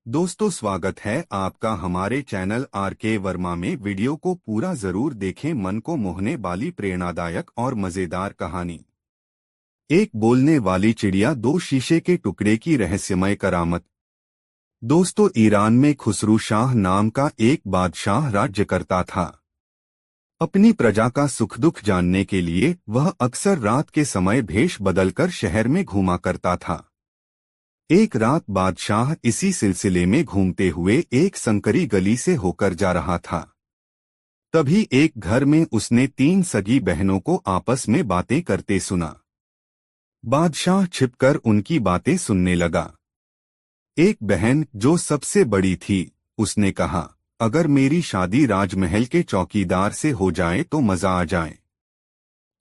दोस्तों, स्वागत है आपका हमारे चैनल आर.के. वर्मा में। वीडियो को पूरा जरूर देखें। मन को मोहने वाली प्रेरणादायक और मजेदार कहानी। एक बोलने वाली चिड़िया, दो शीशे के टुकड़े की रहस्यमय करामत। दोस्तों, ईरान में खुसरू शाह नाम का एक बादशाह राज्य करता था। अपनी प्रजा का सुख दुख जानने के लिए वह अक्सर रात के समय भेष बदलकर शहर में घूमा करता था। एक रात बादशाह इसी सिलसिले में घूमते हुए एक संकरी गली से होकर जा रहा था। तभी एक घर में उसने तीन सगी बहनों को आपस में बातें करते सुना। बादशाह छिपकर उनकी बातें सुनने लगा। एक बहन, जो सबसे बड़ी थी, उसने कहा, अगर मेरी शादी राजमहल के चौकीदार से हो जाए तो मजा आ जाए।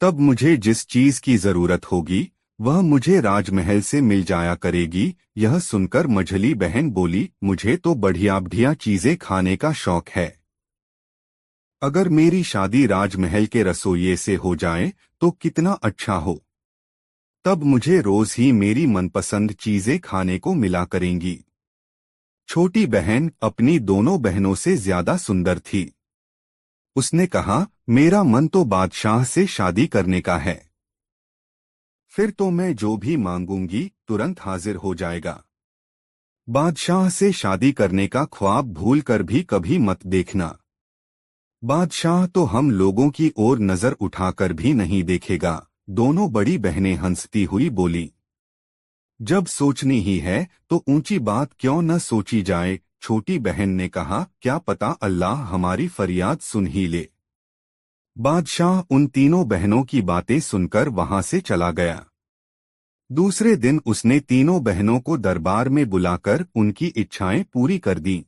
तब मुझे जिस चीज की जरूरत होगी वह मुझे राजमहल से मिल जाया करेगी। यह सुनकर मझली बहन बोली, मुझे तो बढ़िया बढ़िया चीजें खाने का शौक है। अगर मेरी शादी राजमहल के रसोइये से हो जाए तो कितना अच्छा हो। तब मुझे रोज ही मेरी मनपसंद चीजें खाने को मिला करेंगी। छोटी बहन अपनी दोनों बहनों से ज्यादा सुंदर थी। उसने कहा, मेरा मन तो बादशाह से शादी करने का है। फिर तो मैं जो भी मांगूंगी तुरंत हाजिर हो जाएगा। बादशाह से शादी करने का ख्वाब भूलकर भी कभी मत देखना। बादशाह तो हम लोगों की ओर नजर उठाकर भी नहीं देखेगा। दोनों बड़ी बहनें हंसती हुई बोली, जब सोचनी ही है तो ऊंची बात क्यों न सोची जाए। छोटी बहन ने कहा, क्या पता अल्लाह हमारी फरियाद सुन ही ले। बादशाह उन तीनों बहनों की बातें सुनकर वहां से चला गया। दूसरे दिन उसने तीनों बहनों को दरबार में बुलाकर उनकी इच्छाएं पूरी कर दीं।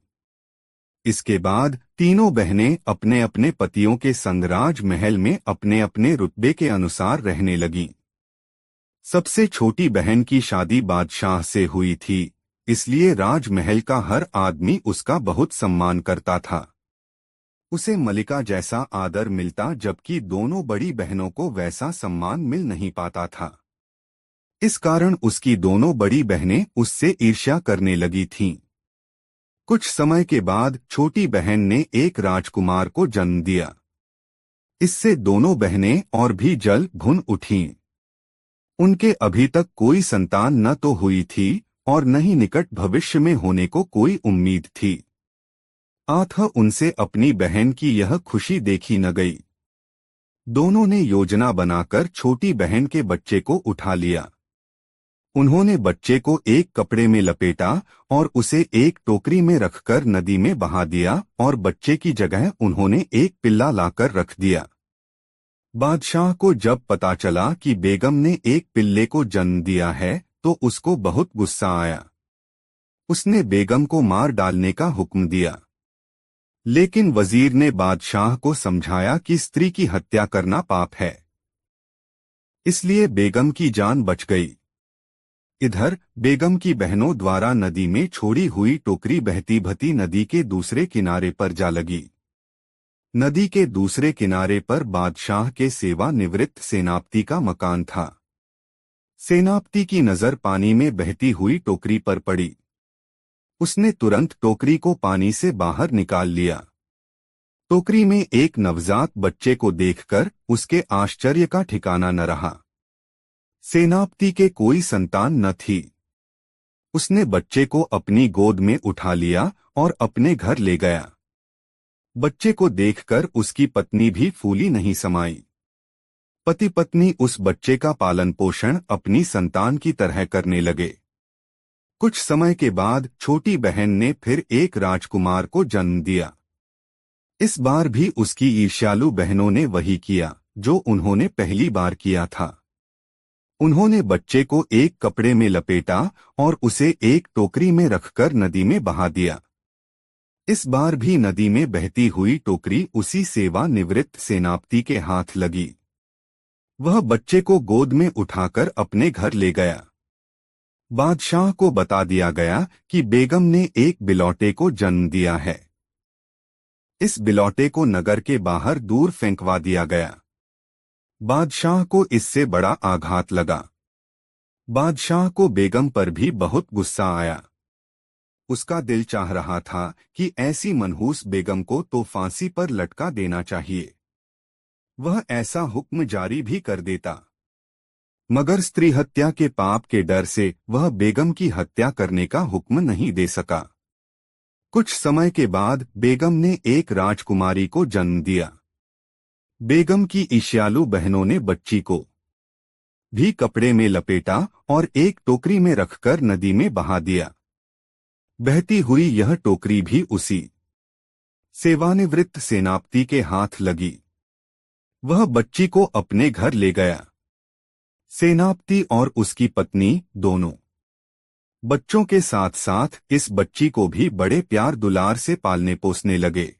इसके बाद तीनों बहनें अपने अपने पतियों के संग राजमहल में अपने अपने रुतबे के अनुसार रहने लगीं। सबसे छोटी बहन की शादी बादशाह से हुई थी, इसलिए राजमहल का हर आदमी उसका बहुत सम्मान करता था। उसे मलिका जैसा आदर मिलता, जबकि दोनों बड़ी बहनों को वैसा सम्मान मिल नहीं पाता था। इस कारण उसकी दोनों बड़ी बहनें उससे ईर्ष्या करने लगी थीं। कुछ समय के बाद छोटी बहन ने एक राजकुमार को जन्म दिया। इससे दोनों बहनें और भी जल भुन उठीं। उनके अभी तक कोई संतान न तो हुई थी और न ही निकट भविष्य में होने को कोई उम्मीद थी। अतः उनसे अपनी बहन की यह खुशी देखी न गई। दोनों ने योजना बनाकर छोटी बहन के बच्चे को उठा लिया। उन्होंने बच्चे को एक कपड़े में लपेटा और उसे एक टोकरी में रखकर नदी में बहा दिया और बच्चे की जगह उन्होंने एक पिल्ला लाकर रख दिया। बादशाह को जब पता चला कि बेगम ने एक पिल्ले को जन्म दिया है तो उसको बहुत गुस्सा आया। उसने बेगम को मार डालने का हुक्म दिया। लेकिन वजीर ने बादशाह को समझाया कि स्त्री की हत्या करना पाप है, इसलिए बेगम की जान बच गई। इधर बेगम की बहनों द्वारा नदी में छोड़ी हुई टोकरी बहती बहती नदी के दूसरे किनारे पर जा लगी। नदी के दूसरे किनारे पर बादशाह के सेवा निवृत्त सेनापति का मकान था। सेनापति की नजर पानी में बहती हुई टोकरी पर पड़ी। उसने तुरंत टोकरी को पानी से बाहर निकाल लिया। टोकरी में एक नवजात बच्चे को देखकर उसके आश्चर्य का ठिकाना न रहा। सेनापति के कोई संतान न थी। उसने बच्चे को अपनी गोद में उठा लिया और अपने घर ले गया। बच्चे को देखकर उसकी पत्नी भी फूली नहीं समाई। पति पत्नी उस बच्चे का पालन पोषण अपनी संतान की तरह करने लगे। कुछ समय के बाद छोटी बहन ने फिर एक राजकुमार को जन्म दिया। इस बार भी उसकी ईर्ष्यालु बहनों ने वही किया जो उन्होंने पहली बार किया था। उन्होंने बच्चे को एक कपड़े में लपेटा और उसे एक टोकरी में रखकर नदी में बहा दिया। इस बार भी नदी में बहती हुई टोकरी उसी सेवा निवृत्त सेनापति के हाथ लगी। वह बच्चे को गोद में उठाकर अपने घर ले गया। बादशाह को बता दिया गया कि बेगम ने एक बिलौटे को जन्म दिया है। इस बिलौटे को नगर के बाहर दूर फेंकवा दिया गया। बादशाह को इससे बड़ा आघात लगा। बादशाह को बेगम पर भी बहुत गुस्सा आया। उसका दिल चाह रहा था कि ऐसी मनहूस बेगम को तो फांसी पर लटका देना चाहिए। वह ऐसा हुक्म जारी भी कर देता, मगर स्त्री हत्या के पाप के डर से वह बेगम की हत्या करने का हुक्म नहीं दे सका। कुछ समय के बाद बेगम ने एक राजकुमारी को जन्म दिया। बेगम की ईर्ष्यालु बहनों ने बच्ची को भी कपड़े में लपेटा और एक टोकरी में रखकर नदी में बहा दिया। बहती हुई यह टोकरी भी उसी सेवानिवृत्त सेनापति के हाथ लगी। वह बच्ची को अपने घर ले गया। सेनापति और उसकी पत्नी दोनों बच्चों के साथ साथ इस बच्ची को भी बड़े प्यार दुलार से पालने पोसने लगे।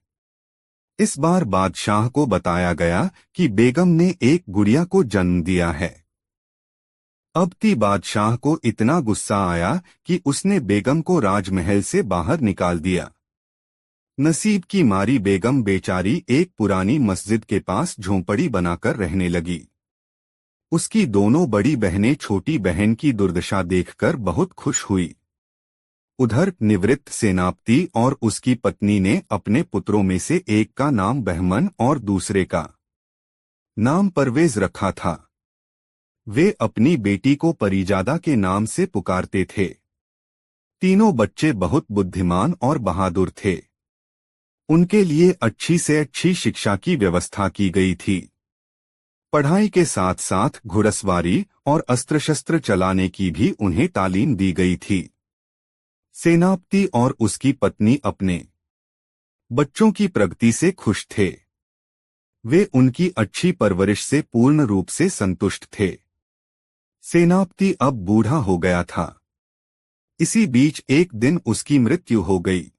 इस बार बादशाह को बताया गया कि बेगम ने एक गुड़िया को जन्म दिया है। अब ती बादशाह को इतना गुस्सा आया कि उसने बेगम को राजमहल से बाहर निकाल दिया। नसीब की मारी बेगम बेचारी एक पुरानी मस्जिद के पास झोंपड़ी बनाकर रहने लगी। उसकी दोनों बड़ी बहनें छोटी बहन की दुर्दशा देखकर बहुत खुश हुई। उधर निवृत्त सेनापति और उसकी पत्नी ने अपने पुत्रों में से एक का नाम बहमन और दूसरे का नाम परवेज रखा था। वे अपनी बेटी को परिजादा के नाम से पुकारते थे। तीनों बच्चे बहुत बुद्धिमान और बहादुर थे। उनके लिए अच्छी से अच्छी शिक्षा की व्यवस्था की गई थी। पढ़ाई के साथ साथ घुड़सवारी और अस्त्र शस्त्र चलाने की भी उन्हें तालीम दी गई थी। सेनापति और उसकी पत्नी अपने बच्चों की प्रगति से खुश थे। वे उनकी अच्छी परवरिश से पूर्ण रूप से संतुष्ट थे। सेनापति अब बूढ़ा हो गया था। इसी बीच एक दिन उसकी मृत्यु हो गई।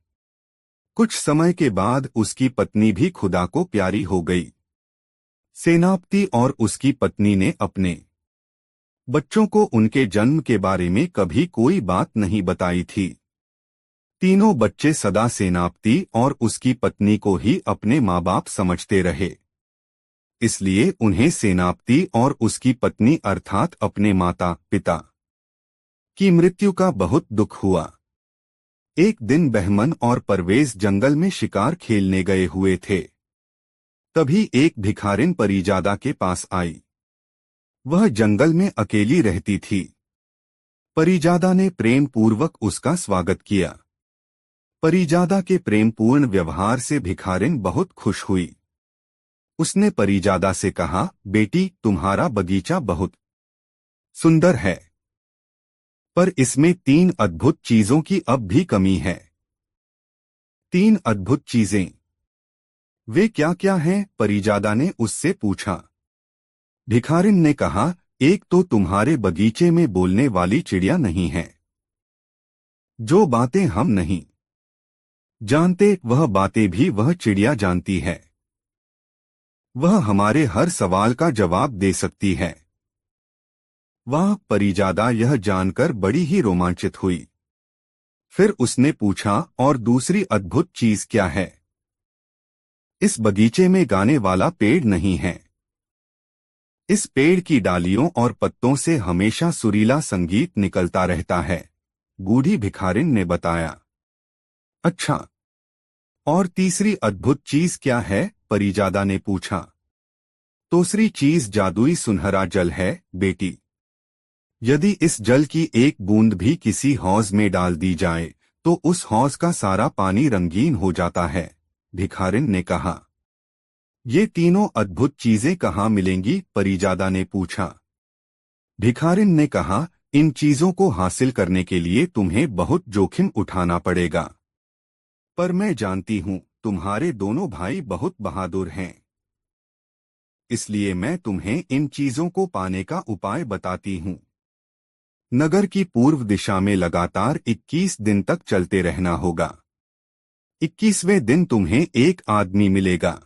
कुछ समय के बाद उसकी पत्नी भी खुदा को प्यारी हो गई। सेनापति और उसकी पत्नी ने अपने बच्चों को उनके जन्म के बारे में कभी कोई बात नहीं बताई थी। तीनों बच्चे सदा सेनापति और उसकी पत्नी को ही अपने माँ बाप समझते रहे। इसलिए उन्हें सेनापति और उसकी पत्नी अर्थात अपने माता पिता की मृत्यु का बहुत दुख हुआ। एक दिन बहमन और परवेज जंगल में शिकार खेलने गए हुए थे। तभी एक भिखारिन परिजादा के पास आई। वह जंगल में अकेली रहती थी। परिजादा ने प्रेम पूर्वक उसका स्वागत किया। परिजादा के प्रेमपूर्ण व्यवहार से भिखारिन बहुत खुश हुई। उसने परिजादा से कहा, बेटी तुम्हारा बगीचा बहुत सुंदर है, पर इसमें 3 अद्भुत चीजों की अब भी कमी है। 3 अद्भुत चीजें? वे क्या क्या हैं? परिजादा ने उससे पूछा। भिखारिन ने कहा, एक तो तुम्हारे बगीचे में बोलने वाली चिड़िया नहीं है। जो बातें हम नहीं जानते वह बातें भी वह चिड़िया जानती है। वह हमारे हर सवाल का जवाब दे सकती है। वाह! परिजादा यह जानकर बड़ी ही रोमांचित हुई। फिर उसने पूछा, और दूसरी अद्भुत चीज क्या है? इस बगीचे में गाने वाला पेड़ नहीं है। इस पेड़ की डालियों और पत्तों से हमेशा सुरीला संगीत निकलता रहता है, बूढ़ी भिखारिन ने बताया। अच्छा, और तीसरी अद्भुत चीज क्या है? परिजादा ने पूछा। तीसरी चीज जादुई सुनहरा जल है, बेटी। यदि इस जल की एक बूंद भी किसी हौज में डाल दी जाए तो उस हौज का सारा पानी रंगीन हो जाता है, भिखारिन ने कहा। ये तीनों अद्भुत चीजें कहाँ मिलेंगी? परिजादा ने पूछा। भिखारिन ने कहा, इन चीजों को हासिल करने के लिए तुम्हें बहुत जोखिम उठाना पड़ेगा। पर मैं जानती हूँ तुम्हारे दोनों भाई बहुत बहादुर हैं। इसलिए मैं तुम्हें इन चीजों को पाने का उपाय बताती हूँ। नगर की पूर्व दिशा में लगातार 21 दिन तक चलते रहना होगा। 21वें दिन तुम्हें एक आदमी मिलेगा।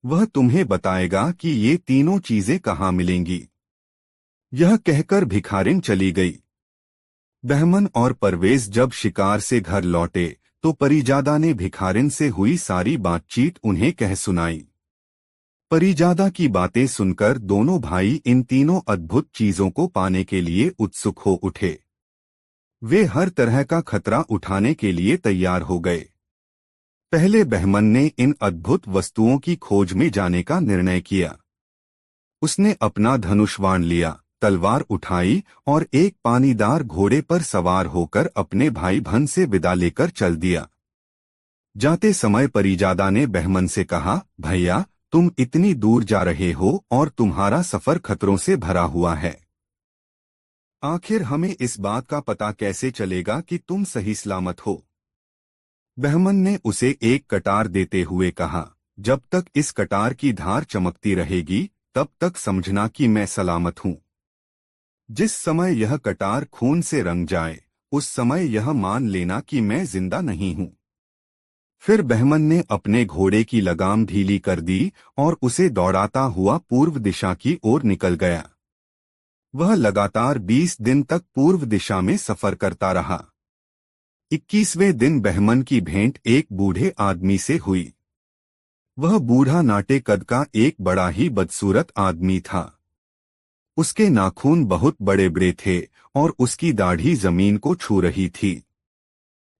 वह तुम्हें बताएगा कि ये तीनों चीजें कहाँ मिलेंगी। यह कहकर भिखारिन चली गई। बहमन और परवेज जब शिकार से घर लौटे तो परिजादा ने भिखारिन से हुई सारी बातचीत उन्हें कह सुनाई। परिजादा की बातें सुनकर दोनों भाई इन तीनों अद्भुत चीजों को पाने के लिए उत्सुक हो उठे। वे हर तरह का खतरा उठाने के लिए तैयार हो गए। पहले बहमन ने इन अद्भुत वस्तुओं की खोज में जाने का निर्णय किया। उसने अपना धनुष बाण लिया, तलवार उठाई और एक पानीदार घोड़े पर सवार होकर अपने भाई भन से विदा लेकर चल दिया। जाते समय परिजादा ने बहमन से कहा, भैया, तुम इतनी दूर जा रहे हो और तुम्हारा सफर खतरों से भरा हुआ है। आखिर हमें इस बात का पता कैसे चलेगा कि तुम सही सलामत हो? बहमन ने उसे एक कटार देते हुए कहा, जब तक इस कटार की धार चमकती रहेगी तब तक समझना कि मैं सलामत हूँ। जिस समय यह कटार खून से रंग जाए उस समय यह मान लेना कि मैं जिंदा नहीं हूँ। फिर बहमन ने अपने घोड़े की लगाम ढीली कर दी और उसे दौड़ाता हुआ पूर्व दिशा की ओर निकल गया। वह लगातार 20 दिन तक पूर्व दिशा में सफर करता रहा। 21वें दिन बहमन की भेंट एक बूढ़े आदमी से हुई। वह बूढ़ा नाटे कद का एक बड़ा ही बदसूरत आदमी था। उसके नाखून बहुत बड़े बड़े थे और उसकी दाढ़ी जमीन को छू रही थी।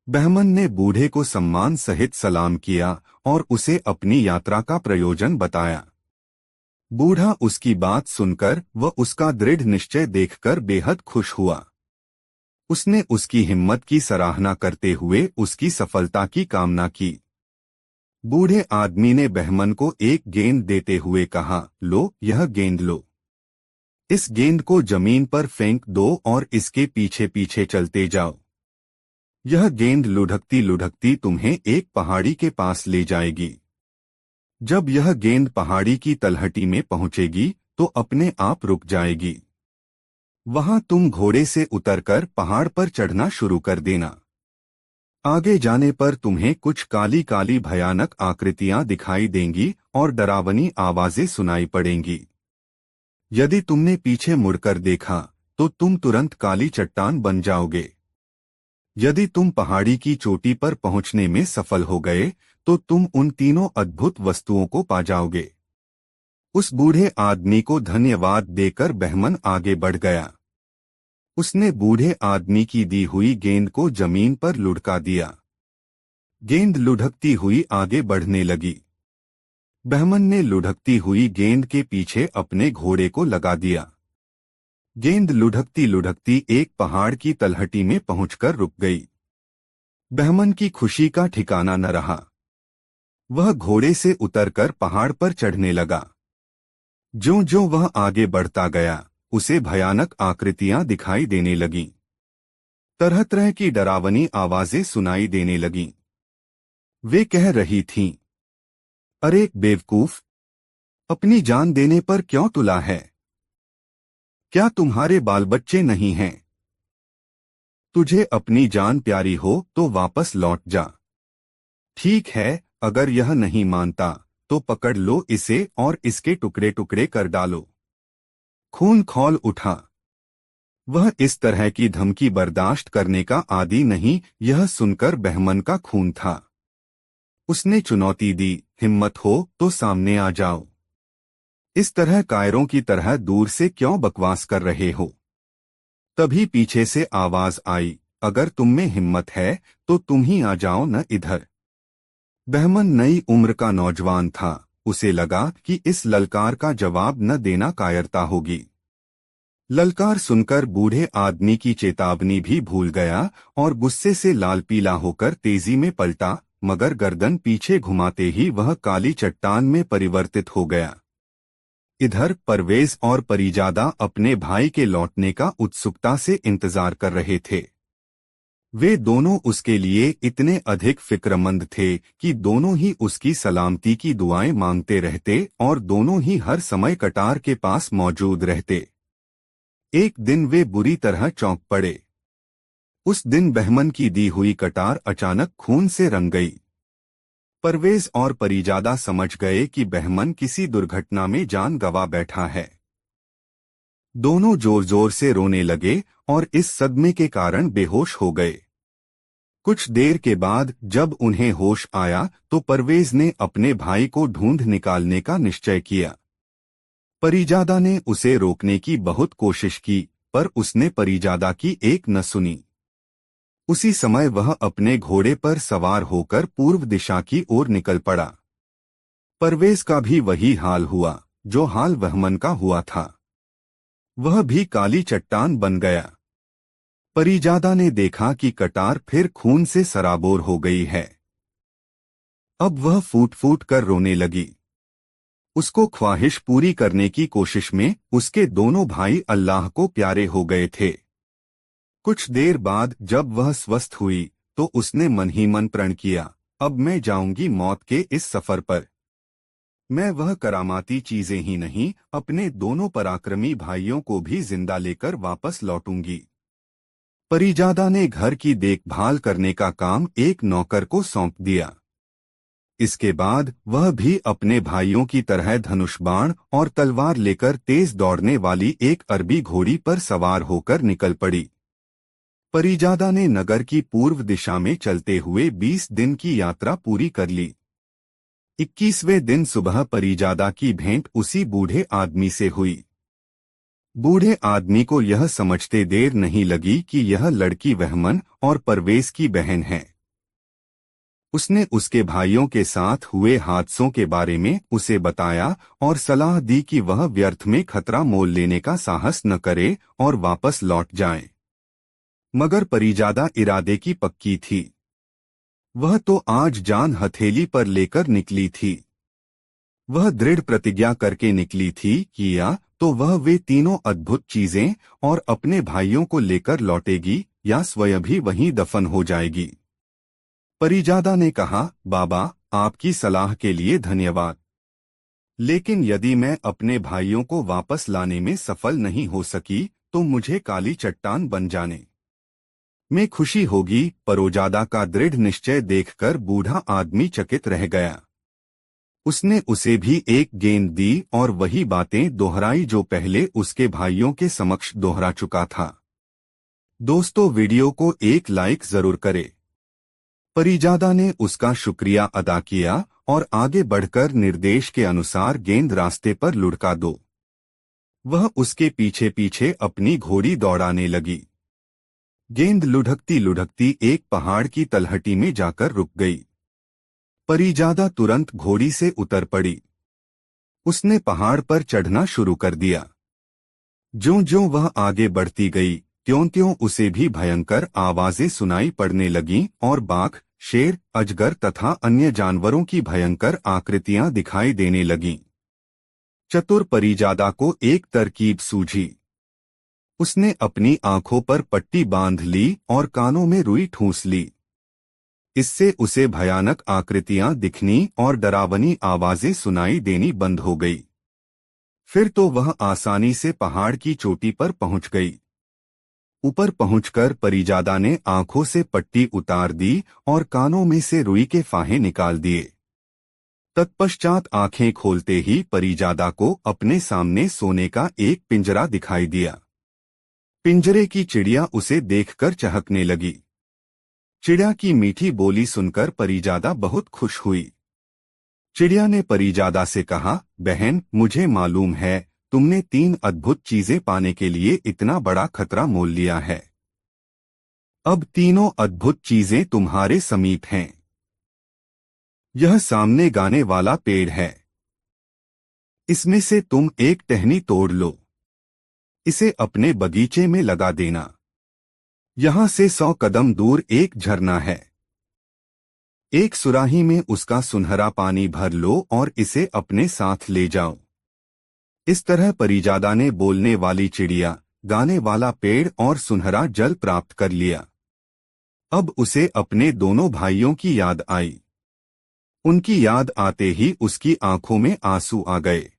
बहमन ने बूढ़े को सम्मान सहित सलाम किया और उसे अपनी यात्रा का प्रयोजन बताया। बूढ़ा उसकी बात सुनकर व उसका दृढ़ निश्चय देखकर बेहद खुश हुआ। उसने उसकी हिम्मत की सराहना करते हुए उसकी सफलता की कामना की। बूढ़े आदमी ने बहमन को एक गेंद देते हुए कहा, लो, यह गेंद लो। इस गेंद को जमीन पर फेंक दो और इसके पीछे पीछे चलते जाओ। यह गेंद लुढ़कती लुढ़कती तुम्हें एक पहाड़ी के पास ले जाएगी। जब यह गेंद पहाड़ी की तलहटी में पहुंचेगी तो अपने आप रुक जाएगी। वहां तुम घोड़े से उतरकर पहाड़ पर चढ़ना शुरू कर देना। आगे जाने पर तुम्हें कुछ काली काली भयानक आकृतियां दिखाई देंगी और डरावनी आवाजें सुनाई पड़ेंगी। यदि तुमने पीछे मुड़कर देखा तो तुम तुरंत काली चट्टान बन जाओगे। यदि तुम पहाड़ी की चोटी पर पहुंचने में सफल हो गए तो तुम उन तीनों अद्भुत वस्तुओं को पा जाओगे। उस बूढ़े आदमी को धन्यवाद देकर बहमन आगे बढ़ गया। उसने बूढ़े आदमी की दी हुई गेंद को जमीन पर लुढ़का दिया। गेंद लुढ़कती हुई आगे बढ़ने लगी। बहमन ने लुढ़कती हुई गेंद के पीछे अपने घोड़े को लगा दिया। गेंद लुढ़कती लुढ़कती एक पहाड़ की तलहटी में पहुंचकर रुक गई। बहमन की खुशी का ठिकाना न रहा। वह घोड़े से उतरकर पहाड़ पर चढ़ने लगा। ज्यों-ज्यों वह आगे बढ़ता गया उसे भयानक आकृतियां दिखाई देने लगीं। तरह तरह की डरावनी आवाजें सुनाई देने लगीं। वे कह रही थीं, अरे बेवकूफ, अपनी जान देने पर क्यों तुला है? क्या तुम्हारे बाल बच्चे नहीं हैं? तुझे अपनी जान प्यारी हो तो वापस लौट जा। ठीक है, अगर यह नहीं मानता तो पकड़ लो इसे और इसके टुकड़े टुकड़े कर डालो। खून खौल उठा। वह इस तरह की धमकी बर्दाश्त करने का आदी नहीं। यह सुनकर बहमन का खून था। उसने चुनौती दी, हिम्मत हो तो सामने आ जाओ। इस तरह कायरों की तरह दूर से क्यों बकवास कर रहे हो? तभी पीछे से आवाज आई, अगर तुम में हिम्मत है तो तुम ही आ जाओ न इधर। बहमन नई उम्र का नौजवान था। उसे लगा कि इस ललकार का जवाब न देना कायरता होगी। ललकार सुनकर बूढ़े आदमी की चेतावनी भी भूल गया और गुस्से से लाल पीला होकर तेजी में पलटा, मगर गर्दन पीछे घुमाते ही वह काली चट्टान में परिवर्तित हो गया। इधर परवेज और परिजादा अपने भाई के लौटने का उत्सुकता से इंतजार कर रहे थे। वे दोनों उसके लिए इतने अधिक फिक्रमंद थे कि दोनों ही उसकी सलामती की दुआएं मांगते रहते और दोनों ही हर समय कटार के पास मौजूद रहते। एक दिन वे बुरी तरह चौंक पड़े। उस दिन बहमन की दी हुई कटार अचानक खून से रंग गई। परवेज और परिजादा समझ गए कि बहमन किसी दुर्घटना में जान गंवा बैठा है। दोनों जोर जोर से रोने लगे और इस सदमे के कारण बेहोश हो गए। कुछ देर के बाद जब उन्हें होश आया तो परवेज ने अपने भाई को ढूंढ निकालने का निश्चय किया। परिजादा ने उसे रोकने की बहुत कोशिश की पर उसने परिजादा की एक न सुनी। उसी समय वह अपने घोड़े पर सवार होकर पूर्व दिशा की ओर निकल पड़ा। परवेज का भी वही हाल हुआ जो हाल वहमन का हुआ था। वह भी काली चट्टान बन गया। परिजादा ने देखा कि कटार फिर खून से सराबोर हो गई है। अब वह फूट फूट कर रोने लगी। उसको ख्वाहिश पूरी करने की कोशिश में उसके दोनों भाई अल्लाह को प्यारे हो गए थे। कुछ देर बाद जब वह स्वस्थ हुई तो उसने मन ही मन प्रण किया, अब मैं जाऊंगी मौत के इस सफर पर। मैं वह करामाती चीजें ही नहीं, अपने दोनों पराक्रमी भाइयों को भी जिंदा लेकर वापस लौटूंगी। परिजादा ने घर की देखभाल करने का काम एक नौकर को सौंप दिया। इसके बाद वह भी अपने भाइयों की तरह धनुष बाण और तलवार लेकर तेज दौड़ने वाली एक अरबी घोड़ी पर सवार होकर निकल पड़ी। परिजादा ने नगर की पूर्व दिशा में चलते हुए 20 दिन की यात्रा पूरी कर ली। 21वें दिन सुबह परिजादा की भेंट उसी बूढ़े आदमी से हुई। बूढ़े आदमी को यह समझते देर नहीं लगी कि यह लड़की वहमन और परवेज की बहन है। उसने उसके भाइयों के साथ हुए हादसों के बारे में उसे बताया और सलाह दी कि वह व्यर्थ में खतरा मोल लेने का साहस न करे और वापस लौट जाए। मगर परिजादा इरादे की पक्की थी। वह तो आज जान हथेली पर लेकर निकली थी। वह दृढ़ प्रतिज्ञा करके निकली थी कि या तो वह वे तीनों अद्भुत चीजें और अपने भाइयों को लेकर लौटेगी या स्वयं भी वहीं दफन हो जाएगी। परिजादा ने कहा, बाबा, आपकी सलाह के लिए धन्यवाद, लेकिन यदि मैं अपने भाइयों को वापस लाने में सफल नहीं हो सकी तो मुझे काली चट्टान बन जाने में खुशी होगी। परिजादा का दृढ़ निश्चय देखकर बूढ़ा आदमी चकित रह गया। उसने उसे भी एक गेंद दी और वही बातें दोहराई जो पहले उसके भाइयों के समक्ष दोहरा चुका था। दोस्तों, वीडियो को एक लाइक जरूर करें। परिजादा ने उसका शुक्रिया अदा किया और आगे बढ़कर निर्देश के अनुसार गेंद रास्ते पर लुढ़का दो। वह उसके पीछे पीछे अपनी घोड़ी दौड़ाने लगी। गेंद लुढ़कती लुढ़कती एक पहाड़ की तलहटी में जाकर रुक गई। परिजादा तुरंत घोड़ी से उतर पड़ी। उसने पहाड़ पर चढ़ना शुरू कर दिया। ज्यों-ज्यों वह आगे बढ़ती गई त्यों-त्यों उसे भी भयंकर आवाजें सुनाई पड़ने लगीं और बाघ, शेर, अजगर तथा अन्य जानवरों की भयंकर आकृतियां दिखाई देने लगीं। चतुर परिजादा को एक तरकीब सूझी। उसने अपनी आंखों पर पट्टी बांध ली और कानों में रुई ठूंस ली। इससे उसे भयानक आकृतियां दिखनी और डरावनी आवाजें सुनाई देनी बंद हो गई। फिर तो वह आसानी से पहाड़ की चोटी पर पहुंच गई। ऊपर पहुंचकर परिजादा ने आंखों से पट्टी उतार दी और कानों में से रुई के फाहे निकाल दिए। तत्पश्चात आंखें खोलते ही परिजादा को अपने सामने सोने का एक पिंजरा दिखाई दिया। पिंजरे की चिड़िया उसे देखकर चहकने लगी। चिड़िया की मीठी बोली सुनकर परिजादा बहुत खुश हुई। चिड़िया ने परिजादा से कहा, बहन, मुझे मालूम है तुमने 3 अद्भुत चीजें पाने के लिए इतना बड़ा खतरा मोल लिया है। अब तीनों अद्भुत चीजें तुम्हारे समीप हैं। यह सामने गाने वाला पेड़ है। इसमें से तुम एक टहनी तोड़ लो। इसे अपने बगीचे में लगा देना। यहां से 100 कदम दूर एक झरना है। एक सुराही में उसका सुनहरा पानी भर लो और इसे अपने साथ ले जाओ। इस तरह परिजादा ने बोलने वाली चिड़िया, गाने वाला पेड़ और सुनहरा जल प्राप्त कर लिया। अब उसे अपने दोनों भाइयों की याद आई। उनकी याद आते ही उसकी आंखों में आंसू आ गए।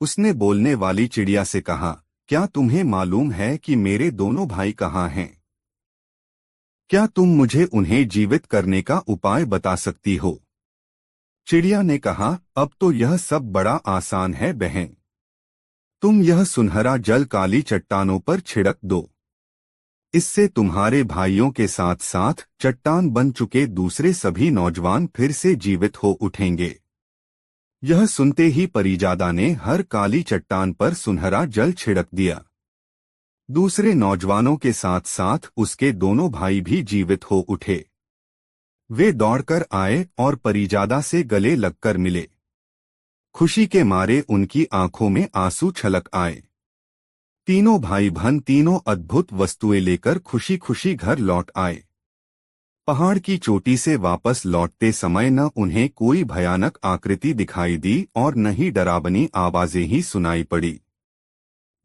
उसने बोलने वाली चिड़िया से कहा, क्या तुम्हें मालूम है कि मेरे दोनों भाई कहाँ हैं? क्या तुम मुझे उन्हें जीवित करने का उपाय बता सकती हो? चिड़िया ने कहा, अब तो यह सब बड़ा आसान है बहन। तुम यह सुनहरा जल काली चट्टानों पर छिड़क दो। इससे तुम्हारे भाइयों के साथ साथ चट्टान बन चुके दूसरे सभी नौजवान फिर से जीवित हो उठेंगे। यह सुनते ही परिजादा ने हर काली चट्टान पर सुनहरा जल छिड़क दिया। दूसरे नौजवानों के साथ साथ उसके दोनों भाई भी जीवित हो उठे। वे दौड़कर आए और परिजादा से गले लगकर मिले। खुशी के मारे उनकी आंखों में आंसू छलक आए। तीनों भाई बहन तीनों अद्भुत वस्तुएं लेकर खुशी खुशी घर लौट आए। पहाड़ की चोटी से वापस लौटते समय न उन्हें कोई भयानक आकृति दिखाई दी और न ही डरावनी आवाजें ही सुनाई पड़ी।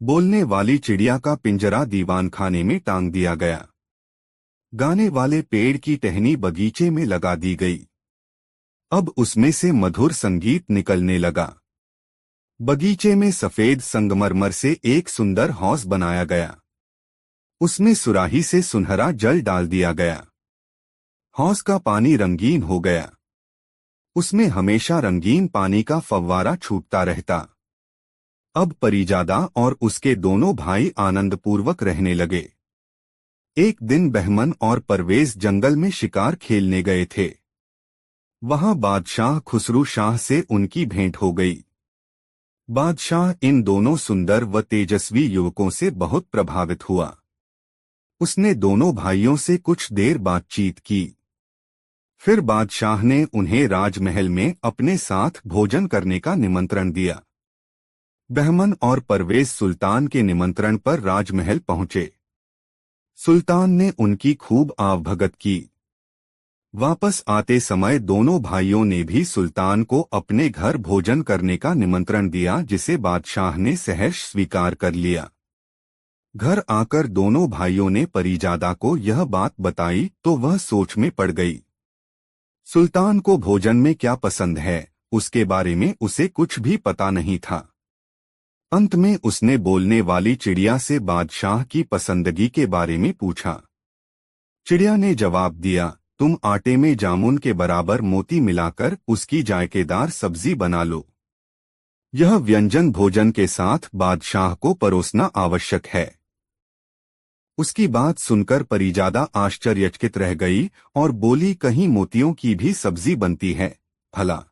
बोलने वाली चिड़िया का पिंजरा दीवानखाने में टांग दिया गया। गाने वाले पेड़ की टहनी बगीचे में लगा दी गई। अब उसमें से मधुर संगीत निकलने लगा। बगीचे में सफेद संगमरमर से एक सुंदर हौज बनाया गया। उसमें सुराही से सुनहरा जल डाल दिया गया। हौज का पानी रंगीन हो गया। उसमें हमेशा रंगीन पानी का फव्वारा छूटता रहता। अब परिजादा और उसके दोनों भाई आनंदपूर्वक रहने लगे। एक दिन बहमन और परवेज जंगल में शिकार खेलने गए थे। वहां बादशाह खुसरू शाह से उनकी भेंट हो गई। बादशाह इन दोनों सुंदर व तेजस्वी युवकों से बहुत प्रभावित हुआ। उसने दोनों भाइयों से कुछ देर बातचीत की। फिर बादशाह ने उन्हें राजमहल में अपने साथ भोजन करने का निमंत्रण दिया। बहमन और परवेज सुल्तान के निमंत्रण पर राजमहल पहुंचे। सुल्तान ने उनकी खूब आवभगत की। वापस आते समय दोनों भाइयों ने भी सुल्तान को अपने घर भोजन करने का निमंत्रण दिया, जिसे बादशाह ने सहर्ष स्वीकार कर लिया। घर आकर दोनों भाइयों ने परिजादा को यह बात बताई तो वह सोच में पड़ गई। सुल्तान को भोजन में क्या पसंद है, उसके बारे में उसे कुछ भी पता नहीं था। अंत में उसने बोलने वाली चिड़िया से बादशाह की पसंदगी के बारे में पूछा। चिड़िया ने जवाब दिया, तुम आटे में जामुन के बराबर मोती मिलाकर उसकी जायकेदार सब्जी बना लो। यह व्यंजन भोजन के साथ बादशाह को परोसना आवश्यक है। उसकी बात सुनकर परिजादा आश्चर्यचकित रह गई और बोली, कहीं मोतियों की भी सब्जी बनती है? भला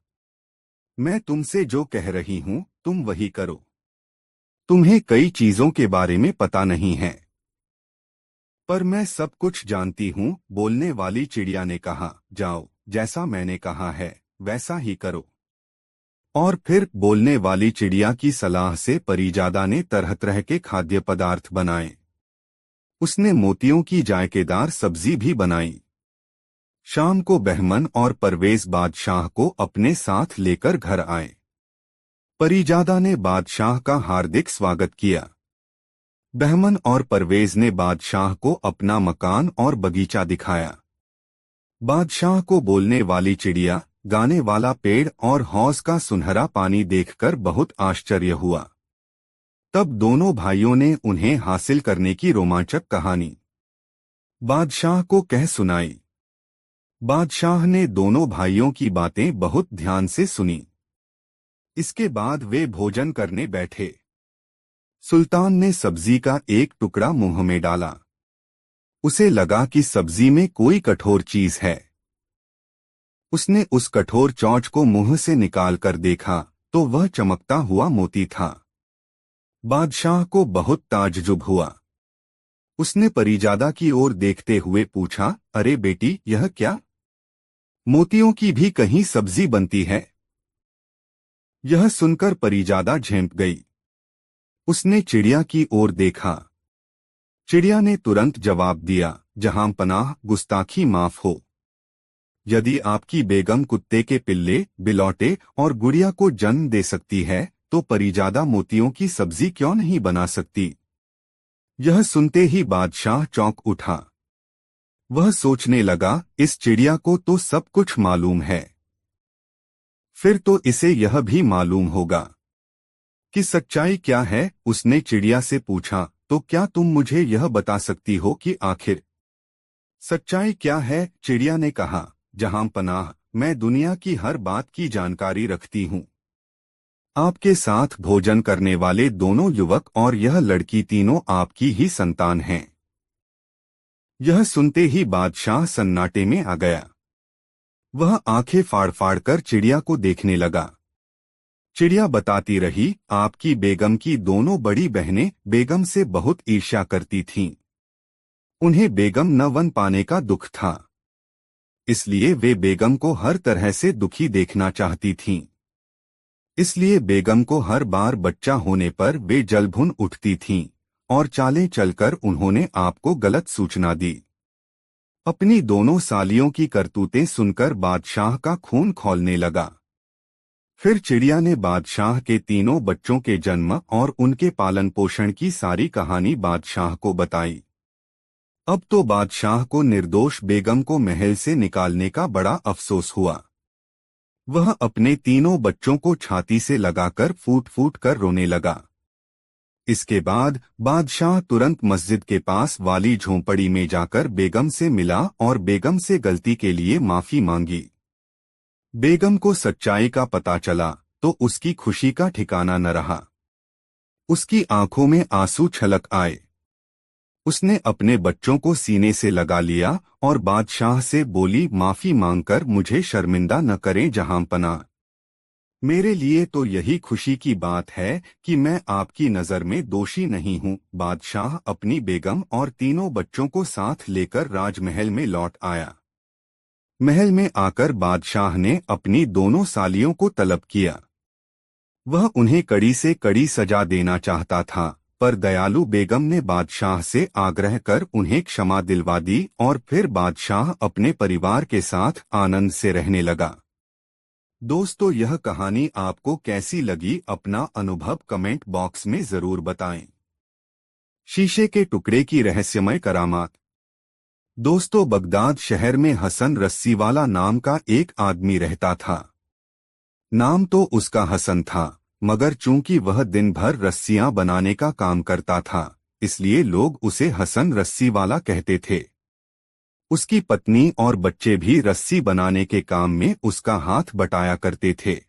मैं तुमसे जो कह रही हूं तुम वही करो। तुम्हें कई चीजों के बारे में पता नहीं है। पर मैं सब कुछ जानती हूं, बोलने वाली चिड़िया ने कहा। जाओ, जैसा मैंने कहा है वैसा ही करो। और फिर बोलने वाली चिड़िया की सलाह से परिजादा ने तरह तरह के खाद्य पदार्थ बनाए। उसने मोतियों की जायकेदार सब्जी भी बनाई। शाम को बहमन और परवेज बादशाह को अपने साथ लेकर घर आए। परिजादा ने बादशाह का हार्दिक स्वागत किया। बहमन और परवेज ने बादशाह को अपना मकान और बगीचा दिखाया। बादशाह को बोलने वाली चिड़िया, गाने वाला पेड़ और हौज का सुनहरा पानी देखकर बहुत आश्चर्य हुआ। तब दोनों भाइयों ने उन्हें हासिल करने की रोमांचक कहानी बादशाह को कह सुनाई। बादशाह ने दोनों भाइयों की बातें बहुत ध्यान से सुनी। इसके बाद वे भोजन करने बैठे। सुल्तान ने सब्जी का एक टुकड़ा मुंह में डाला। उसे लगा कि सब्जी में कोई कठोर चीज है। उसने उस कठोर चोंच को मुंह से निकालकर देखा तो वह चमकता हुआ मोती था। बादशाह को बहुत ताज्जुब हुआ। उसने परिजादा की ओर देखते हुए पूछा, अरे बेटी, यह क्या? मोतियों की भी कहीं सब्जी बनती है? यह सुनकर परिजादा झेंप गई। उसने चिड़िया की ओर देखा। चिड़िया ने तुरंत जवाब दिया, जहां पनाह, गुस्ताखी माफ हो। यदि आपकी बेगम कुत्ते के पिल्ले, बिलौटे और गुड़िया को जन्म दे सकती है तो परिजादा मोतियों की सब्जी क्यों नहीं बना सकती? यह सुनते ही बादशाह चौंक उठा। वह सोचने लगा, इस चिड़िया को तो सब कुछ मालूम है। फिर तो इसे यह भी मालूम होगा कि सच्चाई क्या है। उसने चिड़िया से पूछा, तो क्या तुम मुझे यह बता सकती हो कि आखिर सच्चाई क्या है? चिड़िया ने कहा, जहां पनाह, मैं दुनिया की हर बात की जानकारी रखती हूँ। आपके साथ भोजन करने वाले दोनों युवक और यह लड़की तीनों आपकी ही संतान हैं। यह सुनते ही बादशाह सन्नाटे में आ गया। वह आंखें फाड़ फाड़ कर चिड़िया को देखने लगा। चिड़िया बताती रही, आपकी बेगम की दोनों बड़ी बहनें बेगम से बहुत ईर्ष्या करती थीं। उन्हें बेगम न बन पाने का दुख था, इसलिए वे बेगम को हर तरह से दुखी देखना चाहती थीं। इसलिए बेगम को हर बार बच्चा होने पर वे जलभुन उठती थीं और चालें चलकर उन्होंने आपको गलत सूचना दी। अपनी दोनों सालियों की करतूतें सुनकर बादशाह का खून खौलने लगा। फिर चिड़िया ने बादशाह के तीनों बच्चों के जन्म और उनके पालन पोषण की सारी कहानी बादशाह को बताई। अब तो बादशाह को निर्दोष बेगम को महल से निकालने का बड़ा अफसोस हुआ। वह अपने तीनों बच्चों को छाती से लगाकर फूट फूट कर रोने लगा। इसके बाद बादशाह तुरंत मस्जिद के पास वाली झोंपड़ी में जाकर बेगम से मिला और बेगम से गलती के लिए माफी मांगी। बेगम को सच्चाई का पता चला तो उसकी खुशी का ठिकाना न रहा। उसकी आंखों में आंसू छलक आए। उसने अपने बच्चों को सीने से लगा लिया और बादशाह से बोली, माफी मांगकर मुझे शर्मिंदा न करें जहांपनाह। मेरे लिए तो यही खुशी की बात है कि मैं आपकी नजर में दोषी नहीं हूँ। बादशाह अपनी बेगम और तीनों बच्चों को साथ लेकर राजमहल में लौट आया। महल में आकर बादशाह ने अपनी दोनों सालियों को तलब किया। वह उन्हें कड़ी से कड़ी सजा देना चाहता था, पर दयालु बेगम ने बादशाह से आग्रह कर उन्हें क्षमा दिलवा दी और फिर बादशाह अपने परिवार के साथ आनंद से रहने लगा। दोस्तों, यह कहानी आपको कैसी लगी, अपना अनुभव कमेंट बॉक्स में जरूर बताएं। शीशे के टुकड़े की रहस्यमय करामात। दोस्तों, बगदाद शहर में हसन रस्सीवाला नाम का एक आदमी रहता था। नाम तो उसका हसन था, मगर चूंकि वह दिन भर रस्सियां बनाने का काम करता था, इसलिए लोग उसे हसन रस्सीवाला कहते थे। उसकी पत्नी और बच्चे भी रस्सी बनाने के काम में उसका हाथ बटाया करते थे।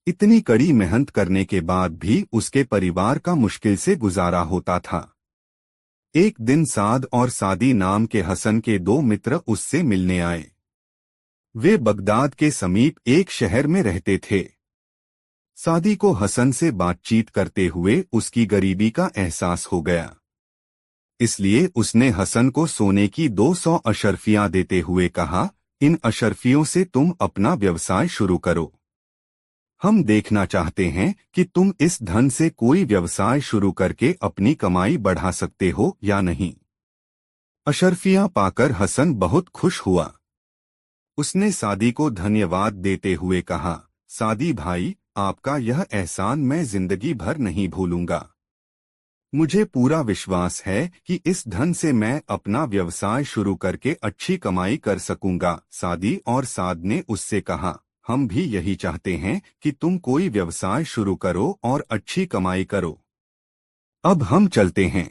इतनी कड़ी मेहनत करने के बाद भी उसके परिवार का मुश्किल से गुजारा होता था। एक दिन साद और सादी नाम के हसन के दो मित्र उससे मिलने आए। वे बगदाद के समीप एक शहर में रहते थे। सादी को हसन से बातचीत करते हुए उसकी गरीबी का एहसास हो गया। इसलिए उसने हसन को सोने की 200 अशर्फियां देते हुए कहा, इन अशर्फियों से तुम अपना व्यवसाय शुरू करो। हम देखना चाहते हैं कि तुम इस धन से कोई व्यवसाय शुरू करके अपनी कमाई बढ़ा सकते हो या नहीं। अशर्फियां पाकर हसन बहुत खुश हुआ। उसने सादी को धन्यवाद देते हुए कहा, सादी भाई, आपका यह एहसान मैं जिंदगी भर नहीं भूलूंगा। मुझे पूरा विश्वास है कि इस धन से मैं अपना व्यवसाय शुरू करके अच्छी कमाई कर सकूंगा। सादी और साद ने उससे कहा, हम भी यही चाहते हैं कि तुम कोई व्यवसाय शुरू करो और अच्छी कमाई करो। अब हम चलते हैं।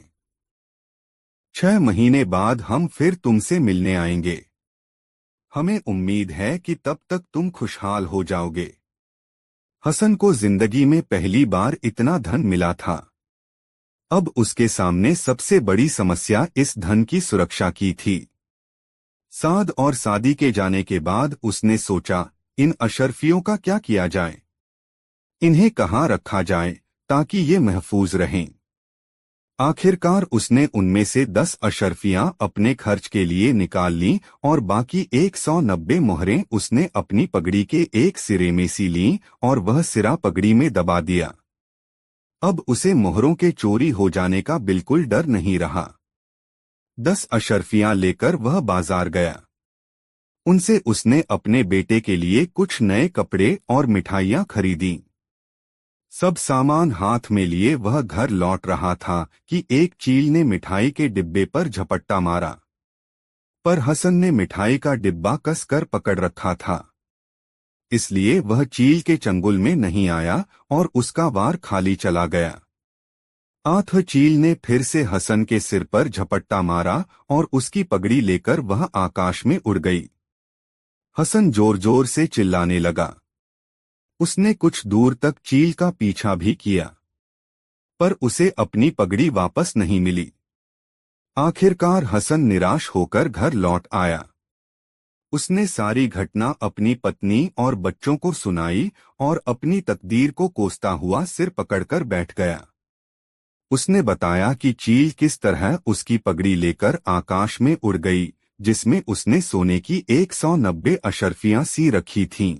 6 महीने बाद हम फिर तुमसे मिलने आएंगे। हमें उम्मीद है कि तब तक तुम खुशहाल हो जाओगे। हसन को जिंदगी में पहली बार इतना धन मिला था। अब उसके सामने सबसे बड़ी समस्या इस धन की सुरक्षा की थी। साद और सादी के जाने के बाद उसने सोचा, इन अशर्फियों का क्या किया जाए, इन्हें कहाँ रखा जाए ताकि ये महफूज रहें। आखिरकार उसने उनमें से 10 अशर्फियां अपने खर्च के लिए निकाल लीं और बाकी 190 मोहरें उसने अपनी पगड़ी के एक सिरे में सी लीं और वह सिरा पगड़ी में दबा दिया। अब उसे मोहरों के चोरी हो जाने का बिल्कुल डर नहीं रहा। 10 अशर्फियां लेकर वह बाजार गया। उनसे उसने अपने बेटे के लिए कुछ नए कपड़े और मिठाइयां खरीदी। सब सामान हाथ में लिए वह घर लौट रहा था कि एक चील ने मिठाई के डिब्बे पर झपट्टा मारा, पर हसन ने मिठाई का डिब्बा कसकर पकड़ रखा था। इसलिए वह चील के चंगुल में नहीं आया और उसका वार खाली चला गया। आठ चील ने फिर से हसन के सिर पर झपट्टा मारा और उसकी पगड़ी लेकर वह आकाश में उड़ गई। हसन जोर जोर से चिल्लाने लगा। उसने कुछ दूर तक चील का पीछा भी किया, पर उसे अपनी पगड़ी वापस नहीं मिली। आखिरकार हसन निराश होकर घर लौट आया। उसने सारी घटना अपनी पत्नी और बच्चों को सुनाई और अपनी तकदीर को कोसता हुआ सिर पकड़कर बैठ गया। उसने बताया कि चील किस तरह उसकी पगड़ी लेकर आकाश में उड़ गई, जिसमें उसने सोने की 190 अशर्फियां सी रखी थीं।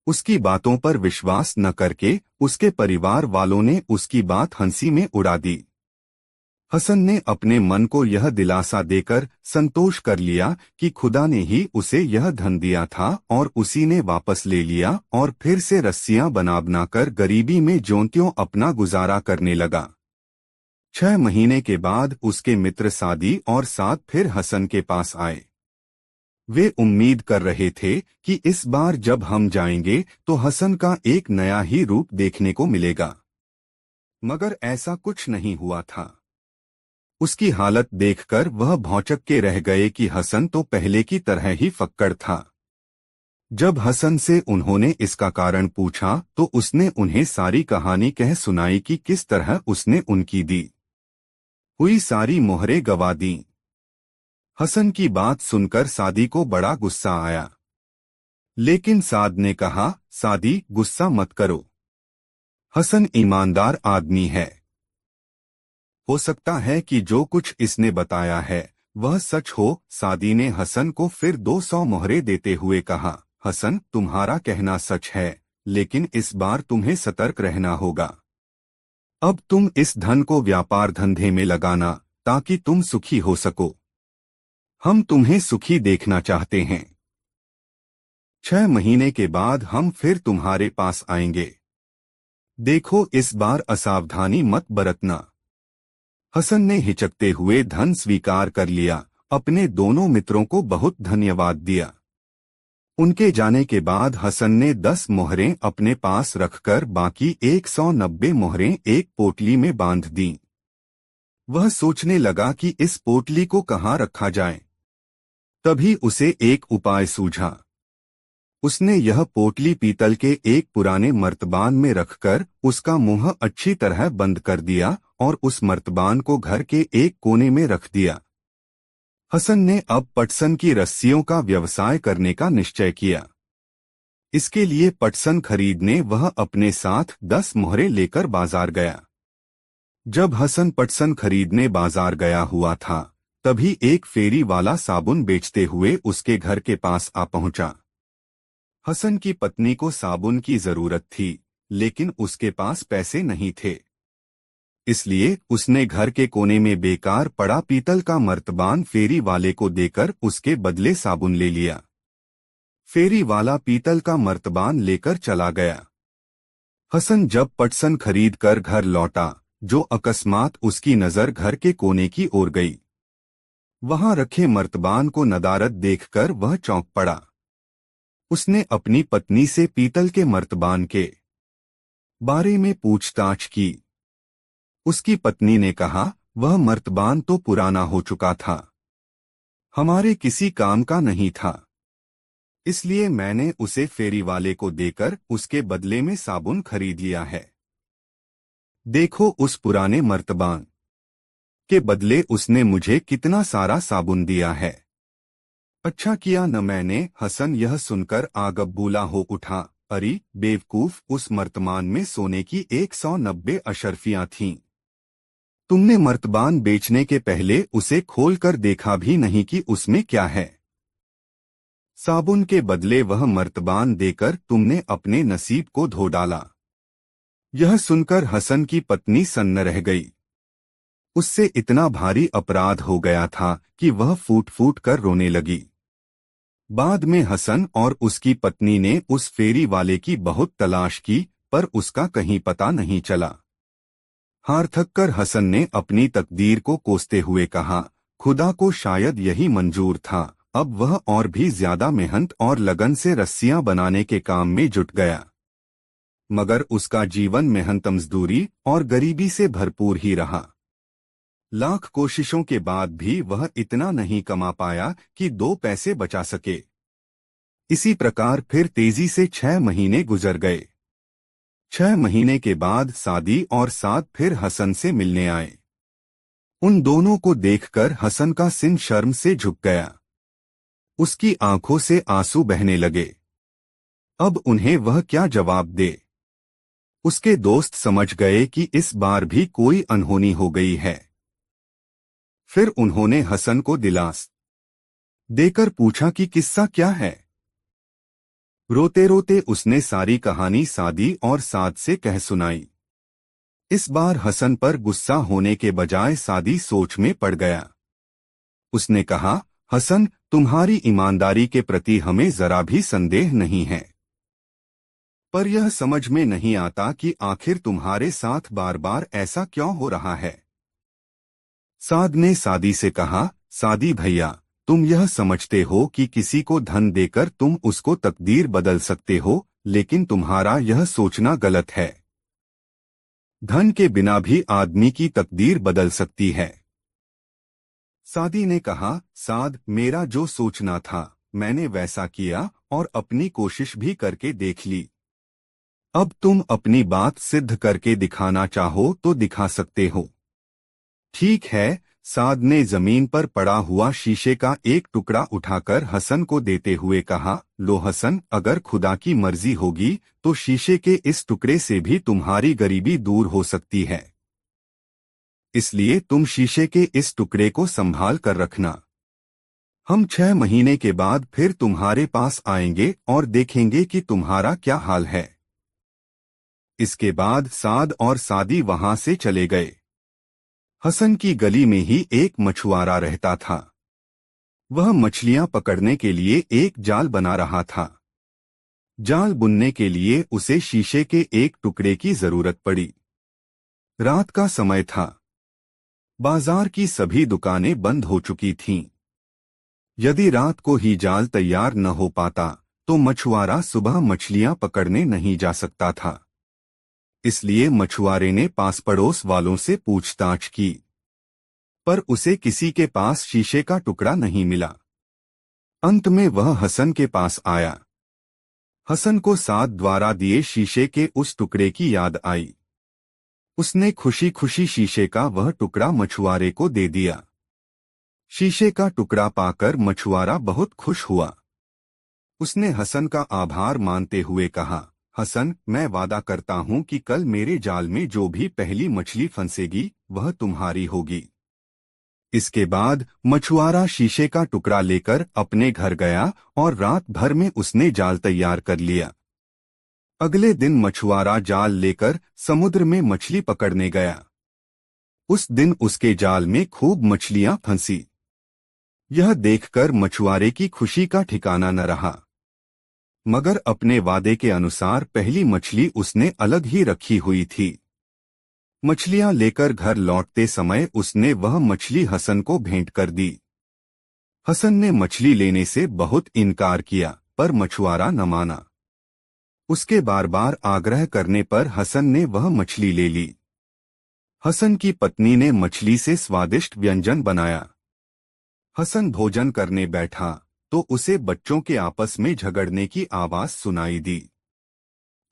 उसकी बातों पर विश्वास न करके उसके परिवार वालों ने उसकी बात हंसी में उड़ा दी। हसन ने अपने मन को यह दिलासा देकर संतोष कर लिया कि खुदा ने ही उसे यह धन दिया था और उसी ने वापस ले लिया, और फिर से रस्सियां बना बनाकर गरीबी में ज्यों-त्यों अपना गुजारा करने लगा। 6 महीने के बाद उसके मित्र सादी और साद फिर हसन के पास आए। वे उम्मीद कर रहे थे कि इस बार जब हम जाएंगे तो हसन का एक नया ही रूप देखने को मिलेगा, मगर ऐसा कुछ नहीं हुआ था। उसकी हालत देखकर वह भौंचक के रह गए कि हसन तो पहले की तरह ही फक्कड़ था। जब हसन से उन्होंने इसका कारण पूछा तो उसने उन्हें सारी कहानी कह सुनाई कि किस तरह उसने उनकी दी हुई सारी मोहरें गवा दी। हसन की बात सुनकर सादी को बड़ा गुस्सा आया, लेकिन साद ने कहा, सादी गुस्सा मत करो, हसन ईमानदार आदमी है। हो सकता है कि जो कुछ इसने बताया है वह सच हो। सादी ने हसन को फिर 200 मोहरें देते हुए कहा, हसन तुम्हारा कहना सच है, लेकिन इस बार तुम्हें सतर्क रहना होगा। अब तुम इस धन को व्यापार धंधे में लगाना ताकि तुम सुखी हो सको। हम तुम्हें सुखी देखना चाहते हैं। 6 महीने के बाद हम फिर तुम्हारे पास आएंगे। देखो इस बार असावधानी मत बरतना। हसन ने हिचकते हुए धन स्वीकार कर लिया, अपने दोनों मित्रों को बहुत धन्यवाद दिया। उनके जाने के बाद हसन ने 10 मोहरें अपने पास रखकर बाकी 190 मोहरें एक पोटली में बांध दीं। वह सोचने लगा कि इस पोटली को कहाँ रखा जाए। तभी उसे एक उपाय सूझा। उसने यह पोटली पीतल के एक पुराने मर्तबान में रखकर उसका मुंह अच्छी तरह बंद कर दिया और उस मर्तबान को घर के एक कोने में रख दिया। हसन ने अब पटसन की रस्सियों का व्यवसाय करने का निश्चय किया। इसके लिए पटसन खरीदने वह अपने साथ 10 मोहरें लेकर बाजार गया। जब हसन पटसन खरीदने बाजार गया हुआ था, तभी एक फेरी वाला साबुन बेचते हुए उसके घर के पास आ पहुंचा। हसन की पत्नी को साबुन की जरूरत थी, लेकिन उसके पास पैसे नहीं थे। इसलिए उसने घर के कोने में बेकार पड़ा पीतल का मर्तबान फेरी वाले को देकर उसके बदले साबुन ले लिया। फेरी वाला पीतल का मर्तबान लेकर चला गया। हसन जब पटसन खरीद कर घर लौटा, जो अकस्मात उसकी नजर घर के कोने की ओर गई। वहां रखे मर्तबान को नदारद देखकर वह चौंक पड़ा। उसने अपनी पत्नी से पीतल के मर्तबान के बारे में पूछताछ की। उसकी पत्नी ने कहा, वह मर्तबान तो पुराना हो चुका था, हमारे किसी काम का नहीं था, इसलिए मैंने उसे फेरी वाले को देकर उसके बदले में साबुन खरीद लिया है। देखो उस पुराने मर्तबान के बदले उसने मुझे कितना सारा साबुन दिया है। अच्छा किया न मैंने। हसन यह सुनकर आगबूला हो उठा, अरे बेवकूफ, उस मर्तबान में सोने की 190 अशर्फियां थीं। तुमने मर्तबान बेचने के पहले उसे खोलकर देखा भी नहीं कि उसमें क्या है। साबुन के बदले वह मर्तबान देकर तुमने अपने नसीब को धो डाला। यह सुनकर हसन की पत्नी सन्न रह गई। उससे इतना भारी अपराध हो गया था कि वह फूट फूट कर रोने लगी। बाद में हसन और उसकी पत्नी ने उस फेरी वाले की बहुत तलाश की, पर उसका कहीं पता नहीं चला। हार थककर हसन ने अपनी तकदीर को कोसते हुए कहा, खुदा को शायद यही मंजूर था। अब वह और भी ज्यादा मेहनत और लगन से रस्सियां बनाने के काम में जुट गया। मगर उसका जीवन मेहनत मजदूरी और गरीबी से भरपूर ही रहा। लाख कोशिशों के बाद भी वह इतना नहीं कमा पाया कि 2 पैसे बचा सके। इसी प्रकार फिर तेजी से 6 महीने गुजर गए। 6 महीने के बाद सादी और साद फिर हसन से मिलने आए। उन दोनों को देखकर हसन का सिन शर्म से झुक गया। उसकी आंखों से आंसू बहने लगे। अब उन्हें वह क्या जवाब दे। उसके दोस्त समझ गए कि इस बार भी कोई अनहोनी हो गई है। फिर उन्होंने हसन को दिलासा देकर पूछा कि किस्सा क्या है। रोते रोते उसने सारी कहानी सादी और साद से कह सुनाई। इस बार हसन पर गुस्सा होने के बजाय सादी सोच में पड़ गया। उसने कहा, हसन, तुम्हारी ईमानदारी के प्रति हमें जरा भी संदेह नहीं है, पर यह समझ में नहीं आता कि आखिर तुम्हारे साथ बार बार ऐसा क्यों हो रहा है। साद ने सादी से कहा, सादी भैया, तुम यह समझते हो कि किसी को धन देकर तुम उसको तकदीर बदल सकते हो, लेकिन तुम्हारा यह सोचना गलत है। धन के बिना भी आदमी की तकदीर बदल सकती है। सादी ने कहा, साद, मेरा जो सोचना था मैंने वैसा किया और अपनी कोशिश भी करके देख ली। अब तुम अपनी बात सिद्ध करके दिखाना चाहो तो दिखा सकते हो। ठीक है। साद ने जमीन पर पड़ा हुआ शीशे का एक टुकड़ा उठाकर हसन को देते हुए कहा, लो हसन, अगर खुदा की मर्जी होगी तो शीशे के इस टुकड़े से भी तुम्हारी गरीबी दूर हो सकती है। इसलिए तुम शीशे के इस टुकड़े को संभाल कर रखना। हम 6 महीने के बाद फिर तुम्हारे पास आएंगे और देखेंगे कि तुम्हारा क्या हाल है। इसके बाद साद और सादी वहां से चले गए। हसन की गली में ही एक मछुआरा रहता था। वह मछलियां पकड़ने के लिए एक जाल बना रहा था। जाल बुनने के लिए उसे शीशे के एक टुकड़े की जरूरत पड़ी। रात का समय था। बाजार की सभी दुकानें बंद हो चुकी थीं। यदि रात को ही जाल तैयार न हो पाता तो मछुआरा सुबह मछलियां पकड़ने नहीं जा सकता था। इसलिए मछुआरे ने पास पड़ोस वालों से पूछताछ की, पर उसे किसी के पास शीशे का टुकड़ा नहीं मिला। अंत में वह हसन के पास आया। हसन को साद द्वारा दिए शीशे के उस टुकड़े की याद आई। उसने खुशी खुशी शीशे का वह टुकड़ा मछुआरे को दे दिया। शीशे का टुकड़ा पाकर मछुआरा बहुत खुश हुआ। उसने हसन का आभार मानते हुए कहा, हसन, मैं वादा करता हूं कि कल मेरे जाल में जो भी पहली मछली फंसेगी वह तुम्हारी होगी। इसके बाद मछुआरा शीशे का टुकड़ा लेकर अपने घर गया और रात भर में उसने जाल तैयार कर लिया। अगले दिन मछुआरा जाल लेकर समुद्र में मछली पकड़ने गया। उस दिन उसके जाल में खूब मछलियां फंसी। यह देखकर मछुआरे की खुशी का ठिकाना न रहा, मगर अपने वादे के अनुसार पहली मछली उसने अलग ही रखी हुई थी। मछलियां लेकर घर लौटते समय उसने वह मछली हसन को भेंट कर दी। हसन ने मछली लेने से बहुत इनकार किया, पर मछुआरा न माना। उसके बार बार आग्रह करने पर हसन ने वह मछली ले ली। हसन की पत्नी ने मछली से स्वादिष्ट व्यंजन बनाया। हसन भोजन करने बैठा तो उसे बच्चों के आपस में झगड़ने की आवाज सुनाई दी।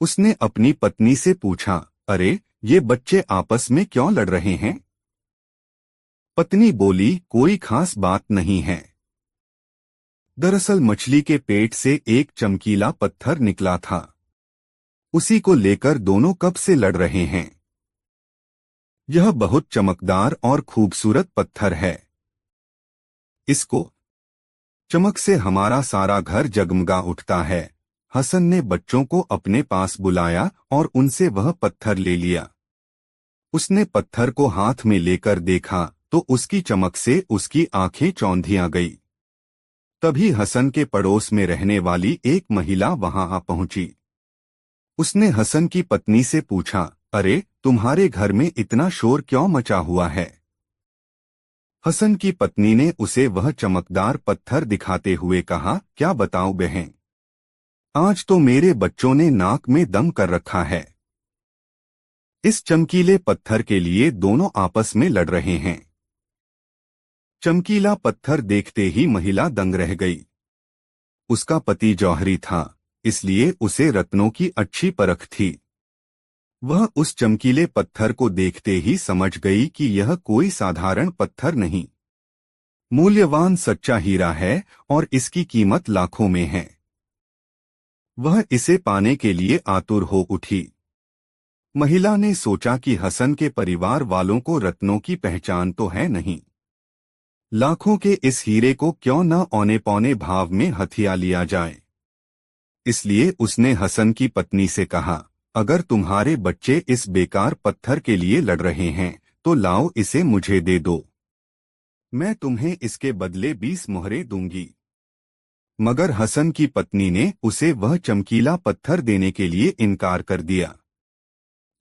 उसने अपनी पत्नी से पूछा, अरे, ये बच्चे आपस में क्यों लड़ रहे हैं? पत्नी बोली, कोई खास बात नहीं है। दरअसल मछली के पेट से एक चमकीला पत्थर निकला था। उसी को लेकर दोनों कब से लड़ रहे हैं। यह बहुत चमकदार और खूबसूरत पत्थर है। इसको चमक से हमारा सारा घर जगमगा उठता है। हसन ने बच्चों को अपने पास बुलाया और उनसे वह पत्थर ले लिया। उसने पत्थर को हाथ में लेकर देखा तो उसकी चमक से उसकी आंखें चौंधियां गई। तभी हसन के पड़ोस में रहने वाली एक महिला वहां आ पहुंची। उसने हसन की पत्नी से पूछा, अरे, तुम्हारे घर में इतना शोर क्यों मचा हुआ है? हसन की पत्नी ने उसे वह चमकदार पत्थर दिखाते हुए कहा, क्या बताऊं बहन, आज तो मेरे बच्चों ने नाक में दम कर रखा है। इस चमकीले पत्थर के लिए दोनों आपस में लड़ रहे हैं। चमकीला पत्थर देखते ही महिला दंग रह गई। उसका पति जौहरी था, इसलिए उसे रत्नों की अच्छी परख थी। वह उस चमकीले पत्थर को देखते ही समझ गई कि यह कोई साधारण पत्थर नहीं, मूल्यवान सच्चा हीरा है और इसकी कीमत लाखों में है। वह इसे पाने के लिए आतुर हो उठी। महिला ने सोचा कि हसन के परिवार वालों को रत्नों की पहचान तो है नहीं, लाखों के इस हीरे को क्यों न औने पौने भाव में हथिया लिया जाए। इसलिए उसने हसन की पत्नी से कहा, अगर तुम्हारे बच्चे इस बेकार पत्थर के लिए लड़ रहे हैं तो लाओ इसे मुझे दे दो, मैं तुम्हें इसके बदले 20 मोहरें दूंगी। मगर हसन की पत्नी ने उसे वह चमकीला पत्थर देने के लिए इनकार कर दिया।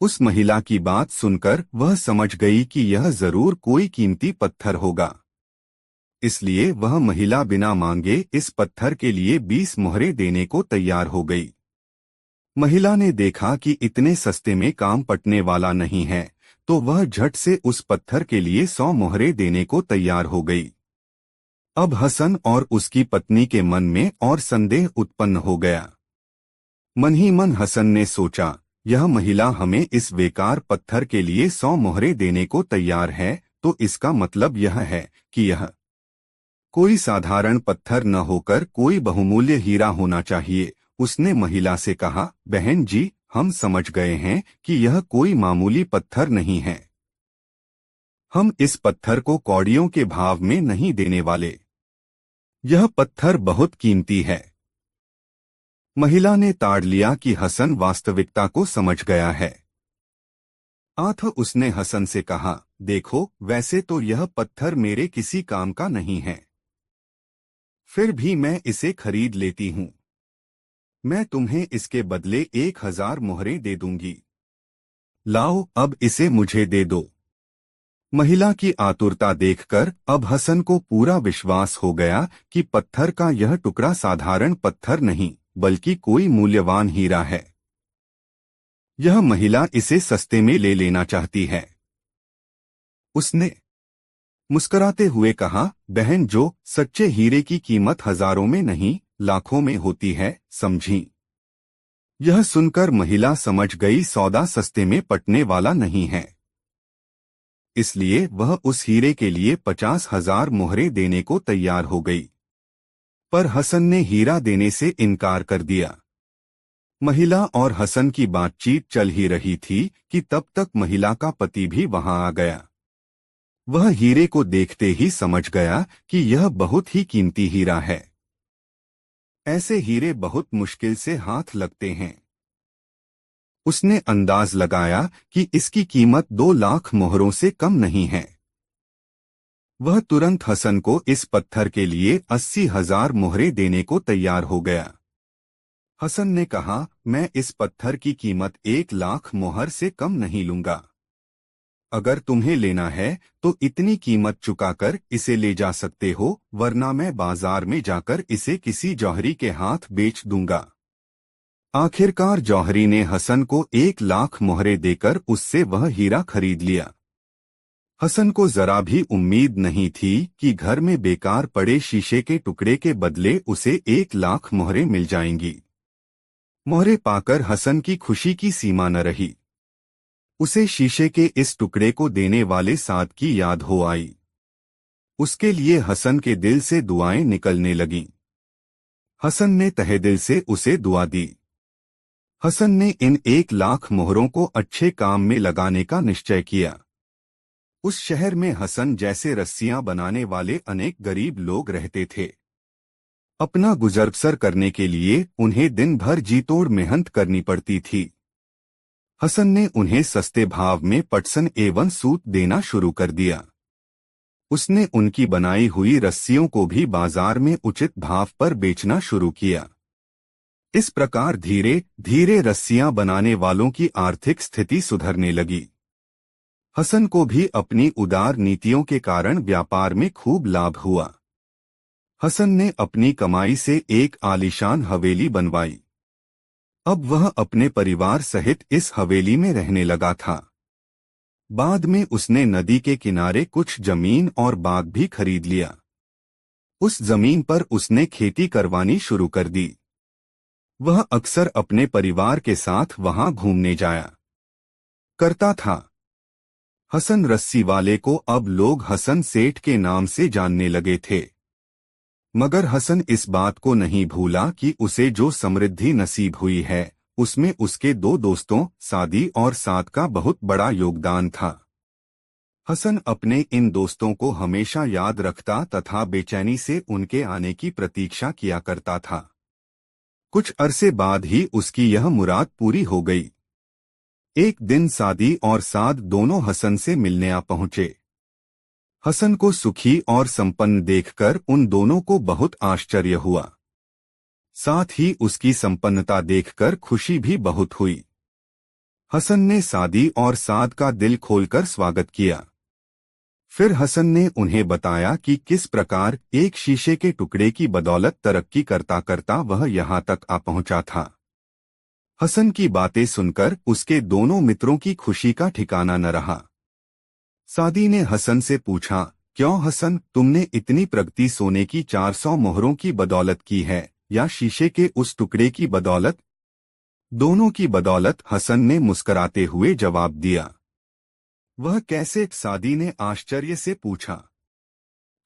उस महिला की बात सुनकर वह समझ गई कि यह जरूर कोई कीमती पत्थर होगा। इसलिए वह महिला बिना मांगे इस पत्थर के लिए 20 मोहरें देने को तैयार हो गई। महिला ने देखा कि इतने सस्ते में काम पटने वाला नहीं है, तो वह झट से उस पत्थर के लिए 100 मोहरें देने को तैयार हो गई। अब हसन और उसकी पत्नी के मन में और संदेह उत्पन्न हो गया। मन ही मन हसन ने सोचा, यह महिला हमें इस बेकार पत्थर के लिए 100 मोहरें देने को तैयार है, तो इसका मतलब यह है कि यह कोई साधारण पत्थर न होकर कोई बहुमूल्य हीरा होना चाहिए। उसने महिला से कहा, बहन जी, हम समझ गए हैं कि यह कोई मामूली पत्थर नहीं है। हम इस पत्थर को कौड़ियों के भाव में नहीं देने वाले। यह पत्थर बहुत कीमती है। महिला ने ताड़ लिया कि हसन वास्तविकता को समझ गया है। उसने हसन से कहा, देखो, वैसे तो यह पत्थर मेरे किसी काम का नहीं है, फिर भी मैं इसे खरीद लेती हूँ। मैं तुम्हें इसके बदले 1000 मोहरें दे दूंगी। लाओ, अब इसे मुझे दे दो। महिला की आतुरता देखकर अब हसन को पूरा विश्वास हो गया कि पत्थर का यह टुकड़ा साधारण पत्थर नहीं, बल्कि कोई मूल्यवान हीरा है। यह महिला इसे सस्ते में ले लेना चाहती है। उसने मुस्कुराते हुए कहा, बहन, जो सच्चे हीरे की कीमत हजारों में नहीं, लाखों में होती है, समझी। यह सुनकर महिला समझ गई सौदा सस्ते में पटने वाला नहीं है। इसलिए वह उस हीरे के लिए 50,000 मोहरें देने को तैयार हो गई। पर हसन ने हीरा देने से इनकार कर दिया। महिला और हसन की बातचीत चल ही रही थी कि तब तक महिला का पति भी वहां आ गया। वह हीरे को देखते ही समझ गया कि यह बहुत ही कीमती हीरा है। ऐसे हीरे बहुत मुश्किल से हाथ लगते हैं। उसने अंदाज लगाया कि इसकी कीमत 2 लाख मोहरों से कम नहीं है। वह तुरंत हसन को इस पत्थर के लिए 80,000 मोहरें देने को तैयार हो गया। हसन ने कहा, मैं इस पत्थर की कीमत 1 लाख मोहर से कम नहीं लूंगा। अगर तुम्हें लेना है तो इतनी कीमत चुकाकर इसे ले जा सकते हो, वरना मैं बाजार में जाकर इसे किसी जौहरी के हाथ बेच दूंगा। आखिरकार जौहरी ने हसन को 1 लाख मोहरें देकर उससे वह हीरा खरीद लिया। हसन को जरा भी उम्मीद नहीं थी कि घर में बेकार पड़े शीशे के टुकड़े के बदले उसे 1 लाख मोहरें मिल जाएंगी। मोहरें पाकर हसन की खुशी की सीमा न रही। उसे शीशे के इस टुकड़े को देने वाले साद की याद हो आई। उसके लिए हसन के दिल से दुआएं निकलने लगीं। हसन ने तहे दिल से उसे दुआ दी। हसन ने इन 1 लाख मोहरों को अच्छे काम में लगाने का निश्चय किया। उस शहर में हसन जैसे रस्सियां बनाने वाले अनेक गरीब लोग रहते थे। अपना गुजर बसर करने के लिए उन्हें दिन भर जी तोड़ मेहनत करनी पड़ती थी। हसन ने उन्हें सस्ते भाव में पटसन एवं सूत देना शुरू कर दिया। उसने उनकी बनाई हुई रस्सियों को भी बाजार में उचित भाव पर बेचना शुरू किया। इस प्रकार धीरे धीरे रस्सियां बनाने वालों की आर्थिक स्थिति सुधरने लगी। हसन को भी अपनी उदार नीतियों के कारण व्यापार में खूब लाभ हुआ। हसन ने अपनी कमाई से एक आलीशान हवेली बनवाई। अब वह अपने परिवार सहित इस हवेली में रहने लगा था। बाद में उसने नदी के किनारे कुछ जमीन और बाग भी खरीद लिया। उस जमीन पर उसने खेती करवानी शुरू कर दी। वह अक्सर अपने परिवार के साथ वहां घूमने जाया करता था। हसन रस्सी वाले को अब लोग हसन सेठ के नाम से जानने लगे थे। मगर हसन इस बात को नहीं भूला कि उसे जो समृद्धि नसीब हुई है उसमें उसके दो दोस्तों सादी और साद का बहुत बड़ा योगदान था। हसन अपने इन दोस्तों को हमेशा याद रखता तथा बेचैनी से उनके आने की प्रतीक्षा किया करता था। कुछ अरसे बाद ही उसकी यह मुराद पूरी हो गई। एक दिन सादी और साद दोनों हसन से मिलने आ पहुंचे। हसन को सुखी और संपन्न देखकर उन दोनों को बहुत आश्चर्य हुआ। साथ ही उसकी संपन्नता देखकर खुशी भी बहुत हुई। हसन ने सादी और साद का दिल खोलकर स्वागत किया। फिर हसन ने उन्हें बताया कि किस प्रकार एक शीशे के टुकड़े की बदौलत तरक्की करता करता वह यहाँ तक आ पहुंचा था। हसन की बातें सुनकर उसके दोनों मित्रों की खुशी का ठिकाना न रहा। सादी ने हसन से पूछा, क्यों हसन, तुमने इतनी प्रगति सोने की 400 मोहरों की बदौलत की है या शीशे के उस टुकड़े की बदौलत? दोनों की बदौलत, हसन ने मुस्कराते हुए जवाब दिया। वह कैसे? सादी ने आश्चर्य से पूछा।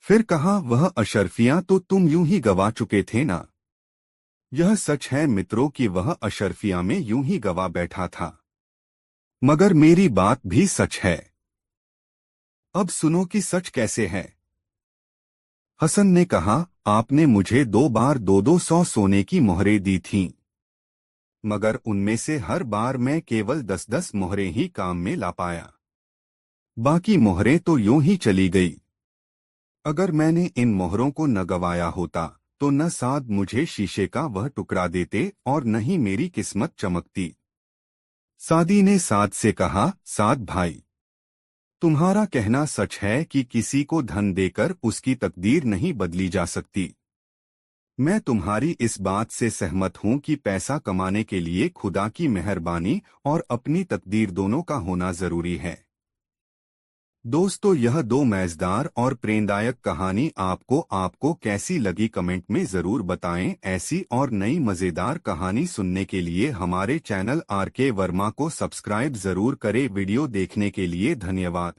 फिर कहा, वह अशर्फियां तो तुम यूं ही गवा चुके थे ना। यह सच है मित्रों कि वह अशर्फियां में यूं ही गवा बैठा था, मगर मेरी बात भी सच है। अब सुनो कि सच कैसे है। हसन ने कहा, आपने मुझे 2 बार 200 सोने की मोहरें दी थीं, मगर उनमें से हर बार मैं केवल 10-10 मोहरें ही काम में ला पाया। बाकी मोहरें तो यूं ही चली गई। अगर मैंने इन मोहरों को न गवाया होता तो न साद मुझे शीशे का वह टुकड़ा देते और न ही मेरी किस्मत चमकती। सादी ने साद से कहा, साद भाई, तुम्हारा कहना सच है कि किसी को धन देकर उसकी तकदीर नहीं बदली जा सकती। मैं तुम्हारी इस बात से सहमत हूं कि पैसा कमाने के लिए खुदा की मेहरबानी और अपनी तकदीर दोनों का होना जरूरी है। दोस्तों, यह 2 मजेदार और प्रेरणादायक कहानी आपको कैसी लगी कमेंट में जरूर बताएं। ऐसी और नई मजेदार कहानी सुनने के लिए हमारे चैनल आरके वर्मा को सब्सक्राइब जरूर करें। वीडियो देखने के लिए धन्यवाद।